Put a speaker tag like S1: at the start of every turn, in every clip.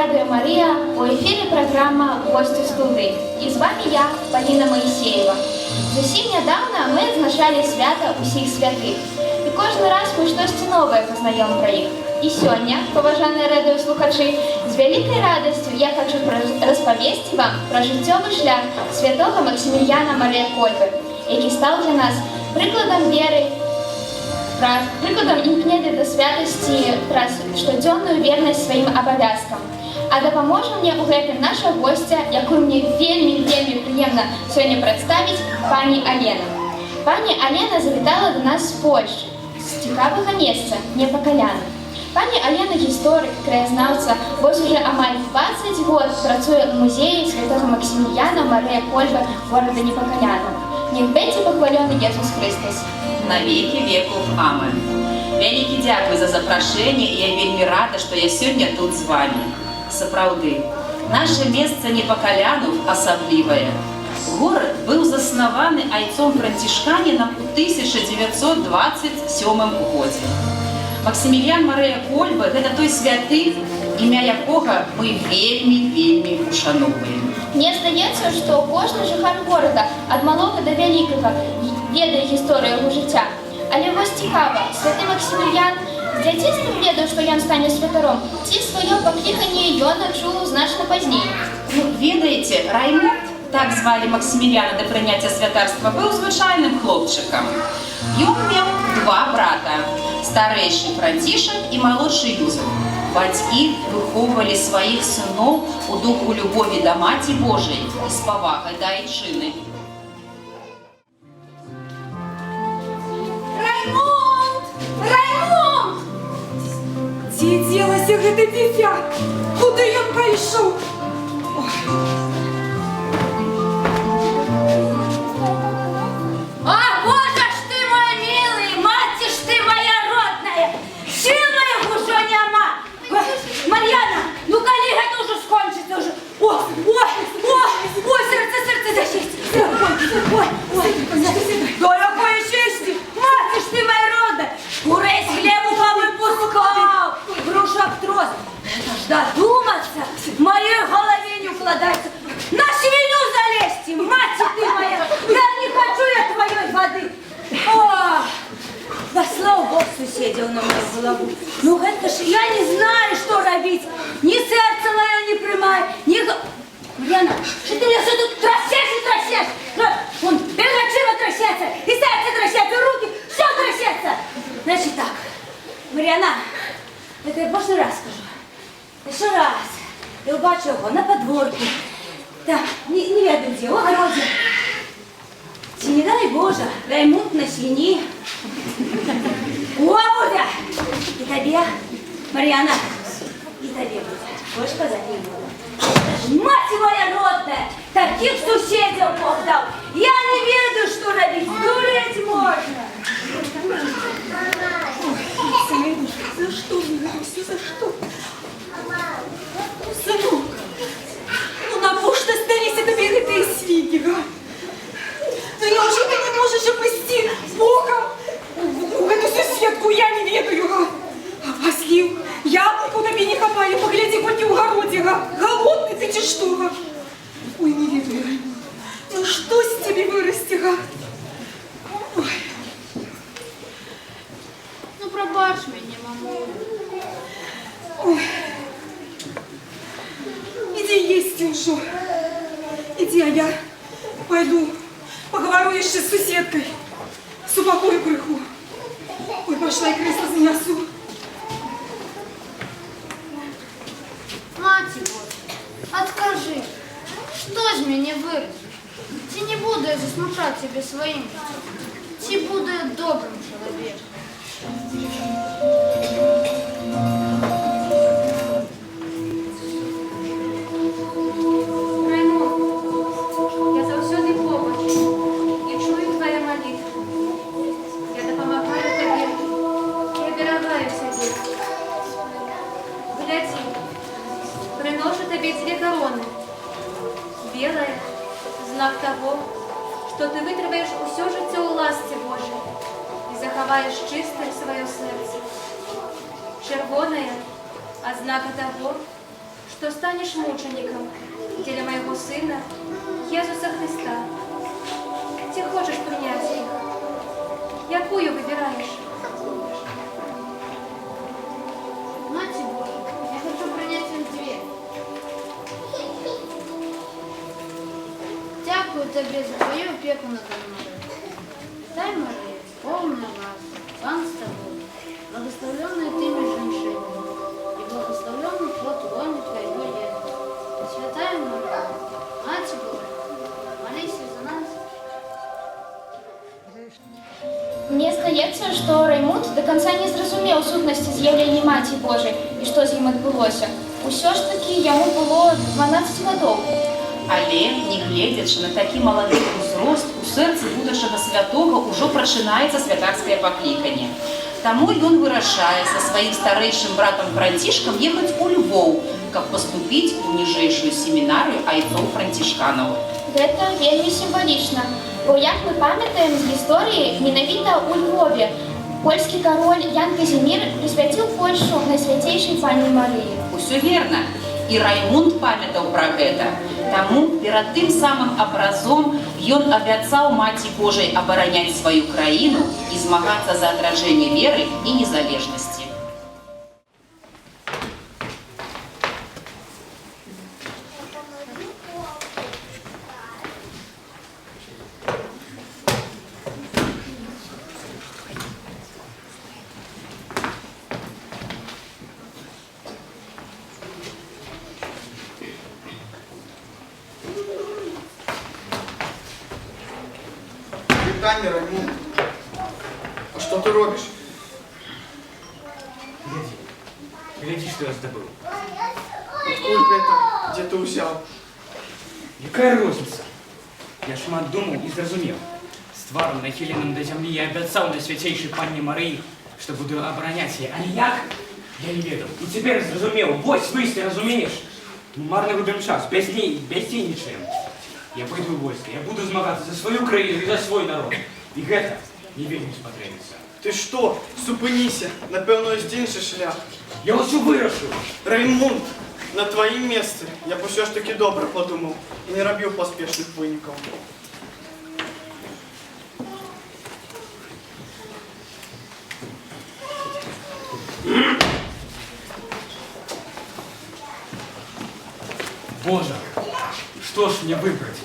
S1: Радио Мария, у эфире программа «Гости студы». И с вами я, Полина Моисеева. Зовсім недавно ми відзначали свято усіх святих. І кожен раз ми щось нове познаємо про їх. І сьогодні, поважані радіослухачі, з великою радістю я хочу розповісти вам про життєвий шлях святого Максиміліана Марія Кольби, який став для нас прикладом віри, прикладом імкнення до святості про щоденну вірність своїм обов'язкам. А допоможе мені у гэтым наша гостя, яку мені вельми приємно сьогодні представити, пані Алена. Пані Алена завітала до нас з Польщі, з цікавого місця, Непокаляна. Пані Алена – історик, краєзнавця, ось уже амаль 20 років працює у музеї святого Максиміліана Марія Кольби города Непокаляна. Нech będzie pochwalony Ісус Христос.
S2: На веки веков. Амен. Вялікі дякую за запрашэнне, і я вельмі рада, што я сёння тут з вами. Сапраўды, наше месца Непакалянов асаблівае. Горад быў заснаваны айцом францішканінам у 1927 годзе. Максиміліан Марія Кольба – гэта той святы, імя якога мы вельмі ушановуем.
S1: Мне здаецца, што кожны жыхар горада ад малога да вялікага ведае гісторыю яго жыцця. Але вось цікава, святы Максиміліан з дзяцінства ведаў, што ён стане святаром, ці сваё пакліканне ён адчуў значна пазней.
S2: Ну, ведаеце, Раймонд, так звалі Максиміліана да прыняцця святарства, быў звычайным хлопчыкам. Ён меў два брата, старэйшы Францішак і малодшы Юзеф. Бацькі выхоўвалі сваіх сыноў у духу любові да Маці Божай і з павагай да айчыны.
S3: Раймонд! Раймонд! Дзе дзелася гэта дзіця? Куды ён пайшоў?
S4: А, боже ж ты мой милый, маці ж ты моя родная, сил моих уже няма. Мар'яна, ну коли гэта уже скончится уже? Ой, сердце защисть. Ой, дорогое чести, маці ж ты моя родная, курей с хлебу повыпускал, грушок трос. Это ж додуматься, в моей голове не укладается. На свинью залезьте, мать ты моя, я не хочу я твоей воды. О, послал Бог суседел на мою голову. Ну это ж я не знаю, что робить. Ни сердце мое не примай, ни... Марьяна, что ты меня все тут трясешь? Вон, очима трясется, и сердце трясется, и руки, все трясется. Значит так, Марьяна, это я в прошлый раз скажу. Еще раз. Я убачу его на подворку. Да, не ведаю где, в огороде. Чи не дай Боже, Раймунд на свині. О, буде! І тобі, Мар'яна, і тобі буде. Хочеш казати не буду. Мать моя родная, таких сусідів Бог дав. Я не ведаю, що робити. Дуреть можна.
S3: Сынушка, за что мне это все, за что? Сынок, ну на что станется тебе этой свиньи, а? Ну неужели ты не можешь опусти Богом в эту соседку, я не ведаю, а? А слив, яблоку тебе не хапаю, погляди, хоть и в огороде, а? Голодный ты чи что, а? Ой, не ведаю, ну что с тебе вырасти, а? Ой.
S4: Ну пробач меня, мамо.
S3: Ой. Иди есть уже. Иди, а я пойду поговорю еще с соседкой. Супокою крыху. Ой, пошла и кресло занесу.
S5: Маті Божа, откажи, что ж меня вырастешь? Ти не буду я засмущать тебе своим життям. Ти буду я добрым человеком.
S4: Раймонд, я заўсёды побач. Я чую твои молитвы. Я допомагаю тебе. Я берагаю себе. Гляди, приношу тебе две короны. Белая – знак того, что ты вытраваешь усё жыццё ў ласце Божай и захаваешь чистое свое сердце. Червоная – ознака того,
S6: что станешь мучеником для моего Сына, Иисуса Христа. Ты хочешь принять их? Якую выбираешь?
S5: Мать Божия, я хочу принять им две. Дякую тобі за твою опеку надо мною. Дай, Мария, полную ласку, Пан с тобой, благословленная ты между женщинами, и благословленный плод лона твоего Иисуса. Святая Мария, Мать Божия, молись за нас.
S1: Мне здається, що Раймунд до кінця не зрозумів сутності з'явлення Маті Божої і що з ним відбулося. Усё ж таки йому було 12 років.
S2: Але, не глядячи на такі молодий узрост, у серці будущого святого ўжо прачынаецца святарскае пакліканне. Таму ён вырашае са сваім старэйшым братам Францішкам ехаць у Львоў, каб паступіць у ніжэйшую семінарыю айцоў-францішканаў.
S1: Гэта вельмі сімвалічна, бо, як ми пам'ятаємо з історії, менавіта у Львові польскі кароль Ян Казімір присвяціў Польшу Найсвяцейшай Панні Марыі.
S2: Усё верна. І Раймунд памятаў пра гэта. Таму перад тым самым абразом ён абяцаў Маці Божай абараняць сваю краіну і змагацца за адражэнне веры і незалежнасці.
S7: Вітання, Раймунд. А що ти робиш?
S8: Гляди, что я забыл.
S7: Сколько это? Где ты взял?
S8: Какая розница? Я шмат думал и зразумел. С тваром нахиленным до земли я обяцал Найсвятейшей Панне Марии, что буду оборонять ее. А як? Я не ведал. И теперь зразумел. Вось, высти, разумеешь? Ну, марно губим час, бездейничаем. Я пойду в войско, я буду змагаться за свою краину и за свой народ. И это не вельмі спотребится.
S7: Ти що? Зупиніся. Напевно, ось інший шлях.
S8: Я усю вирашу.
S7: Раймунд, на твоїм місці я б все ж таки добре подумав і не робив поспішних виників.
S8: Боже, что ж мне выбрать?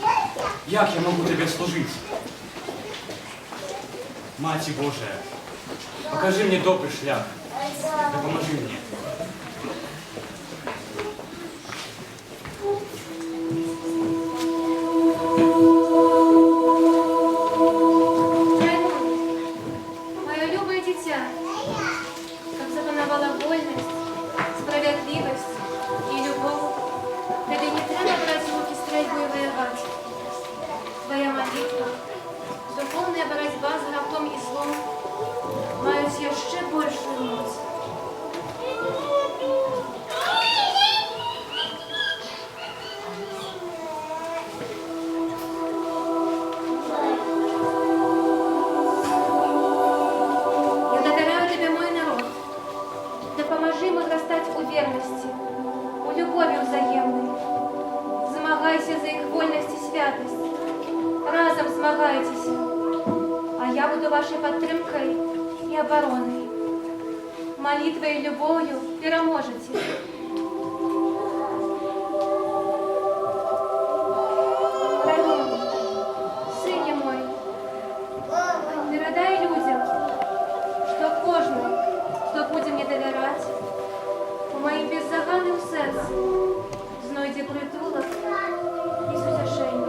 S8: Як я могу тебе служить? Мати Божия, покажи мне добрый шлях, да поможи мне.
S6: Мое любое дитя, как запановала вольность, справедливость и любовь, тебе не треба брать в руки стрельбу и воевать. Твоя молитва, духовная борьба с грехом и злом мають ще большую моць. Я доверяю тебе, мой народ. Да поможи ему растать у верности, у любови взаємной. Змагайся за их вольность и святость. Разом змагайтесь, а я буду вашей подтримкой и обороной. Молитвой и любовью переможете. Раймунд, сыне мой, передай людям, что кожний, хто буде мені довіряти, у моїм беззаганним серці знайде притулок і утешення.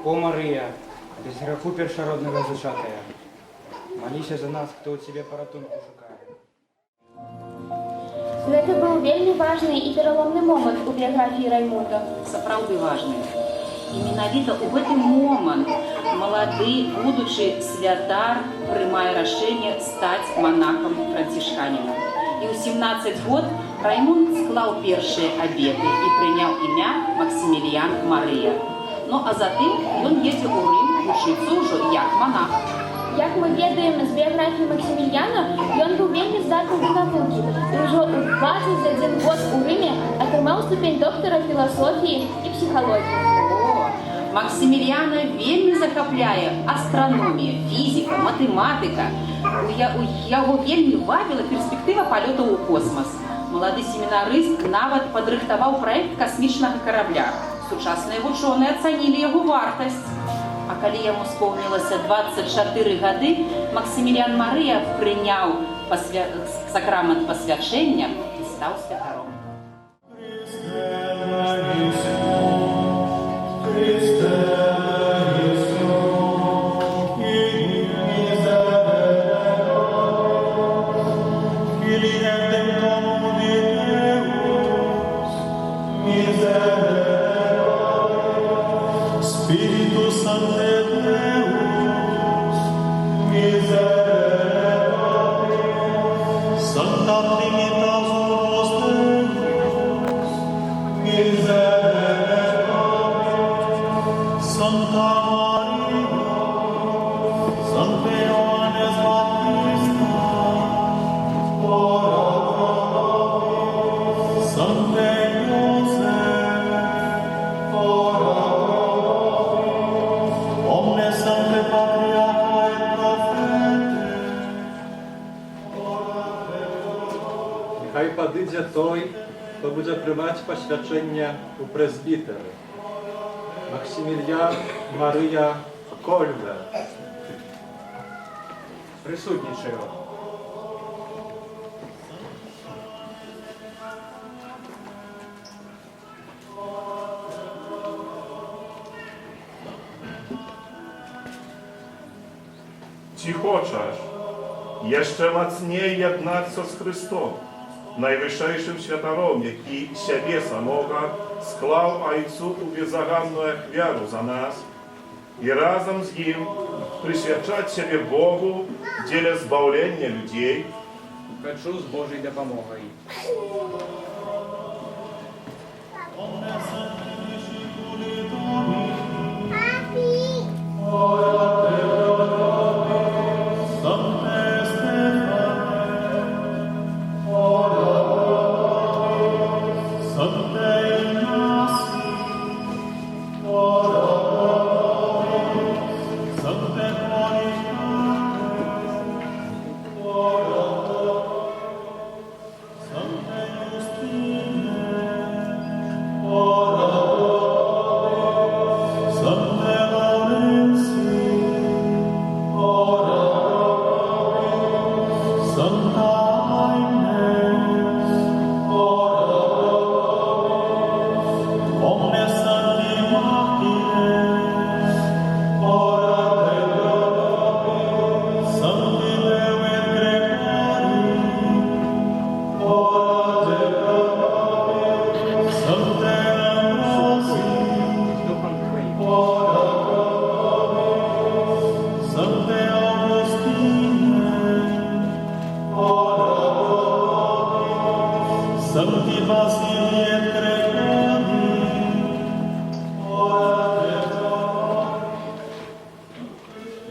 S9: О, Мария, без греху першородного зачатая, молися за нас, хто у тебе порятунку шукає.
S1: Гэта быў вельмі важны і пераломны момант у біяграфіі Раймунда.
S2: Сапраўды важны. І менавіта ў гэты момант малады, будучы святар, прымае рашэнне стаць монахам-францішканінам. І ў 17 год Раймунд склаў першыя абеты і прыняў імя Максіміліян Марыя. Ну а затым ён едзе ў Рым вучыцца ўжо як монах.
S1: Як мы ведаем з біяграфіі Максімільяна, ён быў вельмі здатны да навукі і ўжо ў 21 год у Рыме атрымаў ступень доктара філасофіі і псіхалогіі.
S2: О, Максимилиана вельмі захапляе астраномія, фізіка, матэматыка. Яго вельмі вабіла перспектыва палётаў у космас. Малады семінарыст нават падрыхтаваў праект касмічнага карабля. Сучасныя вучоныя ацанілі яго вартасць. А калі яму споўнілася 24 гады, Максимилиан Марыя прыняў сакрамент пасвячэння і стаў святаром.
S10: Хай падыдзе той, хто будзе прымаць пасвячэнне ў прэзбітары. Максимилиан Марыя Кольве.
S9: Присутнічаю.
S11: Ці хочаш яшчэ мацней яднацца з Христом, найвышэйшым святаром, які сябе самога склаў Айцу ў безаганную ахвяру за нас, і разам з ім прысвячаць сябе Богу дзеля збаўлення людзей?
S9: Хачу з Божай дапамогай.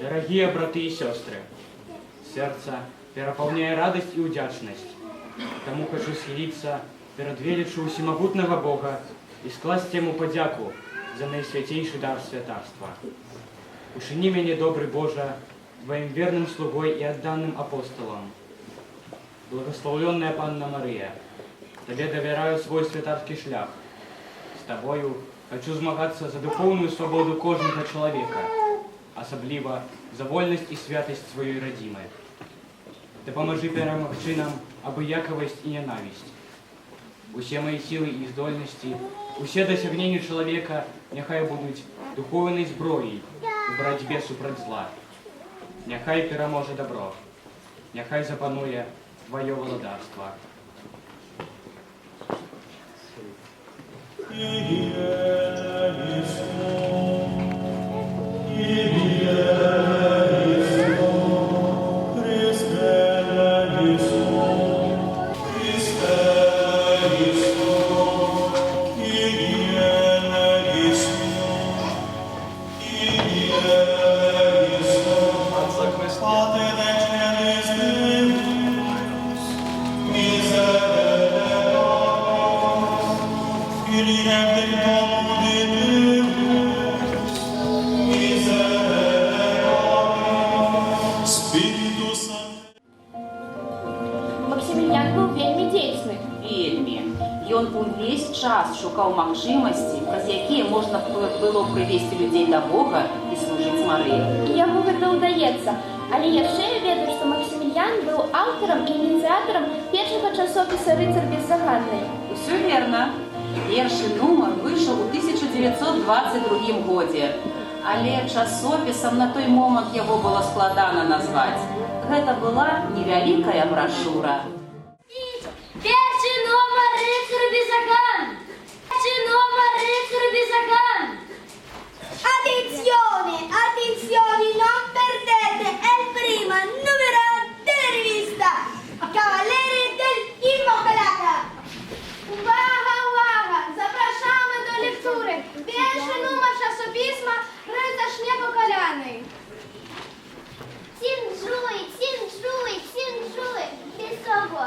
S9: Дорогие браты и сестры, сердце переполняет радость и удячность. Тому хочу схилиться перед величию всемогутного Бога и скласть ему подяку за наисвятейший дар святарства. Ушини меня, добрый Боже, Твоим верным слугой и отданным апостолом. Благословленная Панна Мария, Тебе доверяю свой святарский шлях. С Тобою хочу змагаться за духовную свободу кожного человека, особливо за вольность и святость своей родимой. Допоможи перемогчи нам обыяковость и ненависть. Усе мои силы и здольности, усе досягнения человека нехай будуть духовной зброей у боротьбе супроть зла. Нехай переможе добро, нехай запанує Твое владарство.
S1: Максімільян быў вельмі дзейсны.
S2: Вельмі. Ён увесь час шукаў магчымасці, праз якія можна было прывесці людзей да Бога і служыць Марыі.
S1: І яму гэта ўдаецца. Але яшчэ я ведаю, што Максімільян быў аўтарам і ініцыятарам першага часопіса «Рыцар беззаганнай».
S2: Усё верна. Першы нумар выйшаў у 1922 годзе. Але часопісам на той момант яго было складана назваць. Гэта была невялікая брошура.
S4: Перший номер «Рыцар беззаган». Перший номер «Рыцар беззаган».
S12: Attenzione, attenzione, non perdete il primo numero della rivista Cavalieri dell'Immacolata.
S6: Увага, увага! Запрошаємо до лектури. Перший номер часописьма «Рицар непокаляний».
S12: Цінжуй, цінжуй, цінжуй, високо.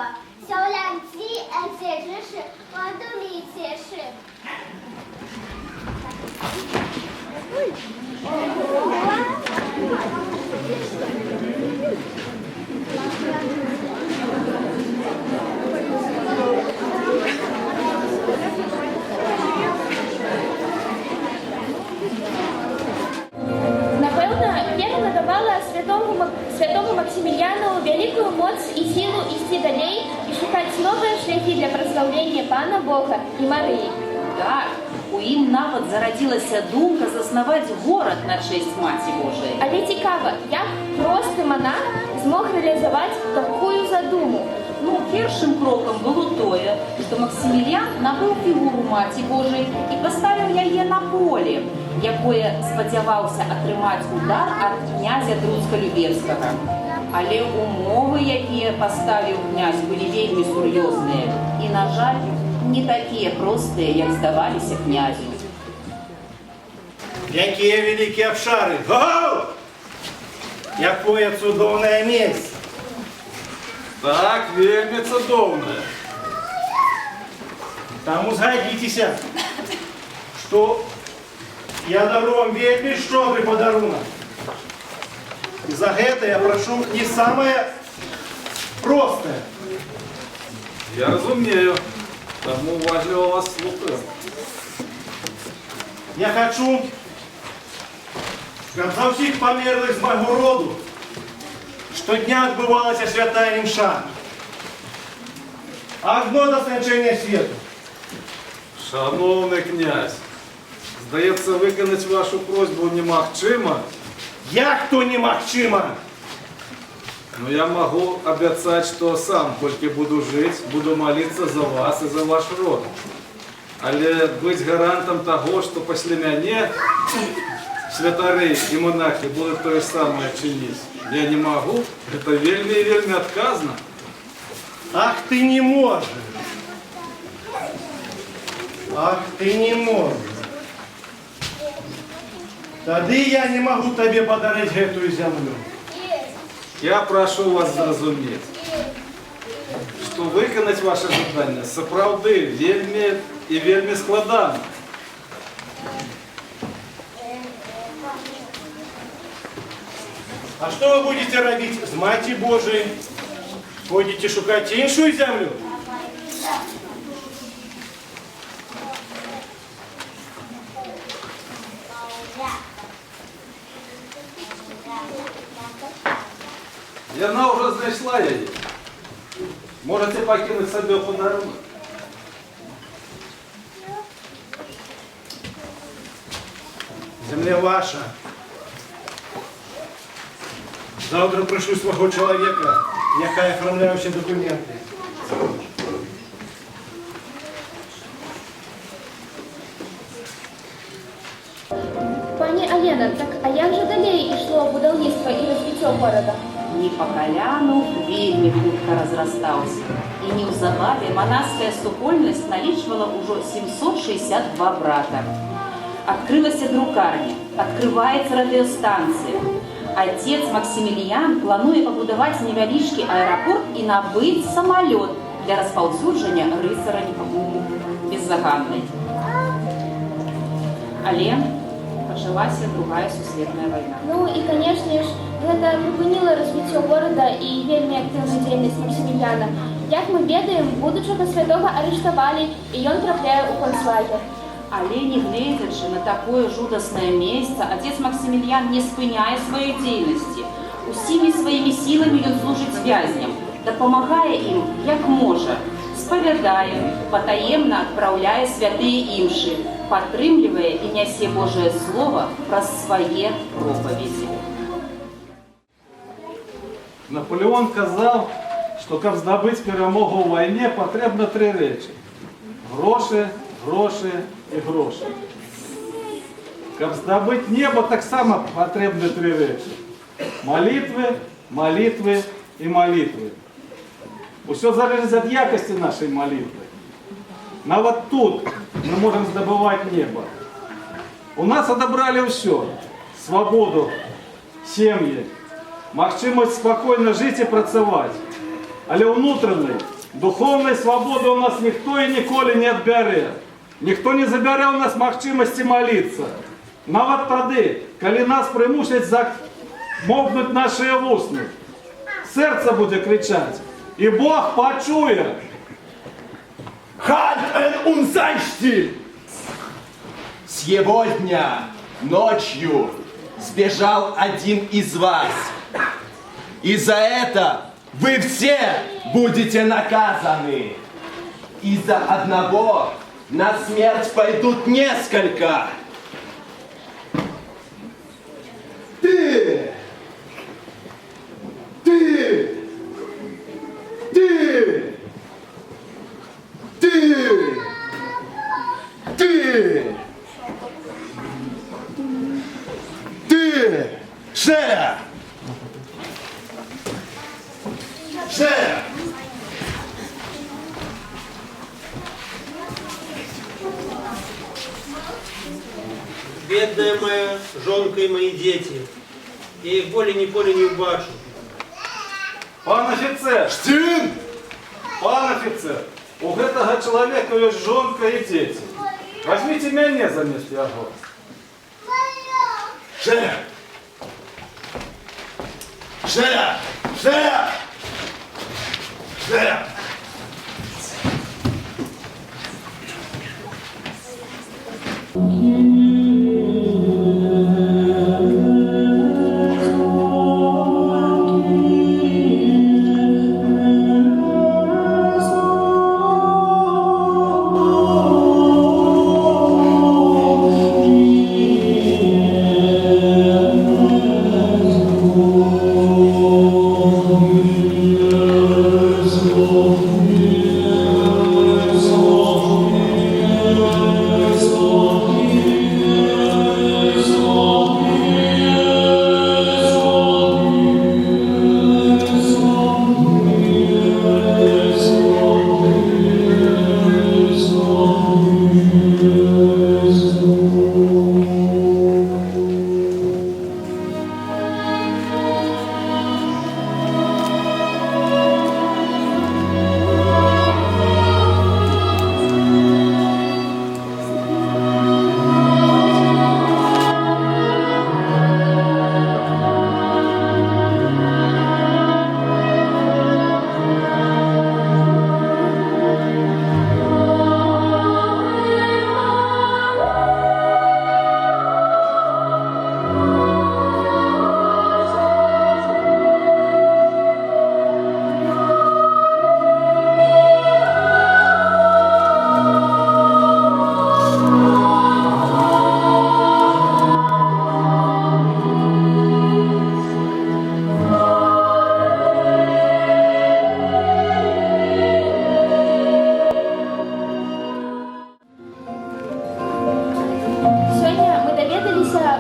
S12: Сяолянці, ецежиши, ладоміцеши.
S1: Напэўна, вера надавала святому Максімільяну вялікую моц і сілу ісці далей і шукаць новыя шляхі для праслаўлення Пана Бога і Марыі.
S2: Так, у ім нават зарадзілася думка заснаваць горад на чэсць Маці Божай.
S1: Але цікава, як просты манах змог рэалізаваць такую задуму.
S2: Ну, першым крокам было тое, што Максімільян набыў фігуру Маці Божай і паставіў яе на поле, якое спадзяваўся атрымаць удар ад князя Друцка-Люберскага. Але умовы, якія паставіў князь, былі вельмі сур'ёзныя і, на жаль, не такія простыя, як здаваліся князю.
S7: Якія вялікія абшары! Гоу! Якое цудоўнае месца!
S10: Так, вельмі цудоўна.
S7: Таму згадзіцеся, што я дару вам вельмі шчодры падарунак. І за гэта я прашу не самае простае.
S10: Я разумею, таму уважліва вас слухаю.
S7: Я хочу, каб за ўсіх памерлых з майго роду штодня адбывалася святая імша. Агно да сканчэння свету.
S10: Шановний князь, здається, виконати вашу просьбу немагчыма.
S7: Як то немагчыма?
S10: Но я могу обещать, что сам, только буду жить, буду молиться за вас и за ваш род. Але быть гарантом того, что после меня святары и монахи будут то же самое чинить, я не могу. Это вельми и вельми отказно.
S7: Ах, ты не можешь. Ах, ты не можешь. Тады я не могу тебе подарить эту землю.
S10: Я прошу вас зразуметь, что виконать ваше задание сапраўды вельми и вельми складано.
S7: А что вы будете робить с Маті Божией? Будете шукать іншую землю?
S10: Яна уже знайшла її. Можете покинути собі подарунок.
S7: Земля ваша. Завтра пришлю свого чоловіка, який оформляє всі документи.
S1: Пані Алена, так а як же далей ішло будаўніцтва і развіццё горада?
S2: Непакалянов вельмі хутка разрастаўся. І неўзабаве манаская супольнасць налічвала ўжо 762 брата. Адкрылася друкарня, адкрываецца радыёстанцыя. Отец Максімільян плануе пабудаваць невялічкі аэрапорт і набыць самалёт для распаўсюджання рыцара беззаганнай. Але пачалася другая сусветная вайна.
S1: Ну і, канешне ж, гэта прыпыніла развіццё горада і вельмі актыўную дзейнасць Максіміліяна. Як мы ведаем, будучага святога арыштавалі, і ён трапляе ў концлагер.
S2: Але не гледзячы на такое жудаснае месца, отец Максіміліян не спыняе сваёй дзейнасці. Усімі сваімі сіламі ён служыць вязням, дапамагае ім, як можа, спавядае, патаемна адпраўляе святыя імшы, падтрымлівае і нясе Божае Слово праз свае пропаведзі.
S10: Наполеон казав, що каб здобыть перемогу в войне, потрібно 3 речі. Гроші, гроші і гроші. Каб здобыть небо, так само потрібно 3 речі. Молитви, молитви і молитви. Усе залежить від якості нашої молитви. Навіть тут ми можемо здобувати небо. У нас отобрали все. Свободу, сім'ї, можливість спокійно жити і працювати. Але внутрішньої, духовної свободи у нас ніхто і ніколи не відбере. Ніхто не забере у нас можливості молитися. Навіть тоді, коли нас примусять замовкнути наші вусни, серце буде кричати, і Бог почує.
S13: Halt und sei still! Сегодня ночью сбежал один из вас. И за это вы все будете наказаны. Из-за одного на смерть пойдут несколько. Ты! Шея! Шея!
S14: Бедная моя жонка и мои дети. Я их более-николи не убачу.
S10: Пан офіцер!
S13: Штин!
S10: Пан офіцер! У гэтага чалавека ёсць жонка і дзеці. Возьмите мяне замест яго.
S13: Шея! Шея! Шея! Шея!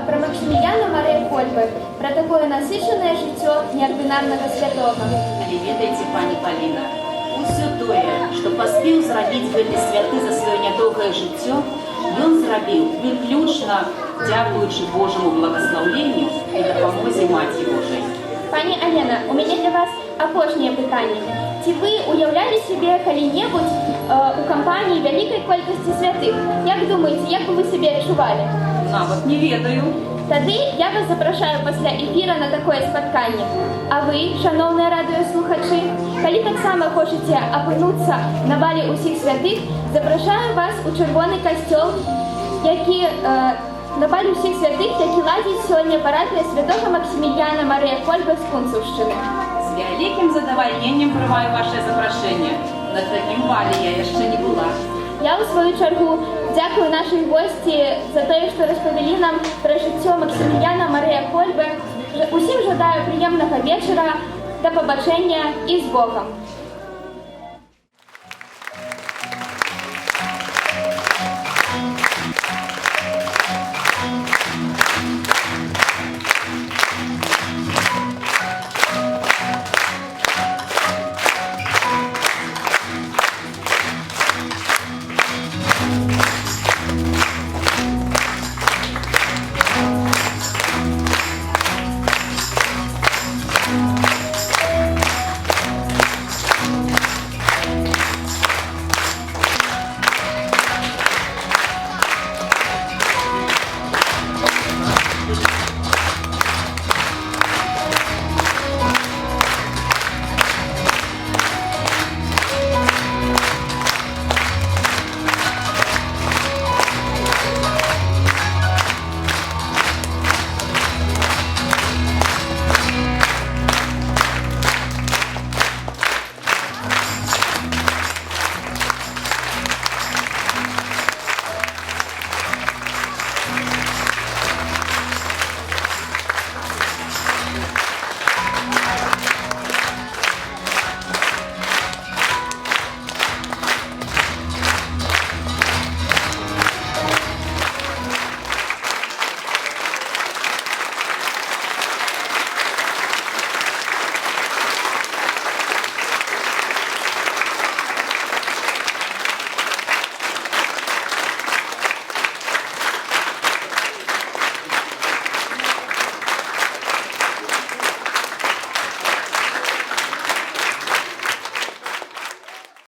S1: Про Максіміліяна Марія Кольбы, про такое насычанае жыццё неардынарнага святога.
S2: Але ведаеце, пані Паліна, усё тое, што паспеў зрабіць гэты святы за сваё нядоўгае жыццё, ён зрабіў выключна дзякуючы Божаму благаслаўленню і дапамозе Маці Божай.
S1: Пані Алена, у мяне для вас апошняе пытанне. Ці вы уяўлялі сябе калі-небудзь у кампаніі вялікай колькасці святых? Як думаеце, як бы вы сябе адчувалі?
S2: Нават не ведаю.
S1: Тады я вас запрашаю пасля эфіра на такое спатканне. А вы, шаноўныя радыёслухачы, калі таксама хочаце апынуцца на бале ўсіх святых, запрашаю вас у чырвоны касцёл, які на бале ўсіх святых, які ладзіць сёння парафія святога Максіміліяна Марыя Кольба з Кунцаўшчыны.
S2: С вялікім задавальненнем прымаю ваше запрашэнне. На такім бале я яшчэ не была.
S1: Я, у свою чаргу, дзякую нашай госці за тое, што распавялі нам пра жыццё Максіміліяна Марыя Кольбы. Усім жадаю прыемнага вечара, да пабачэння і з Богам.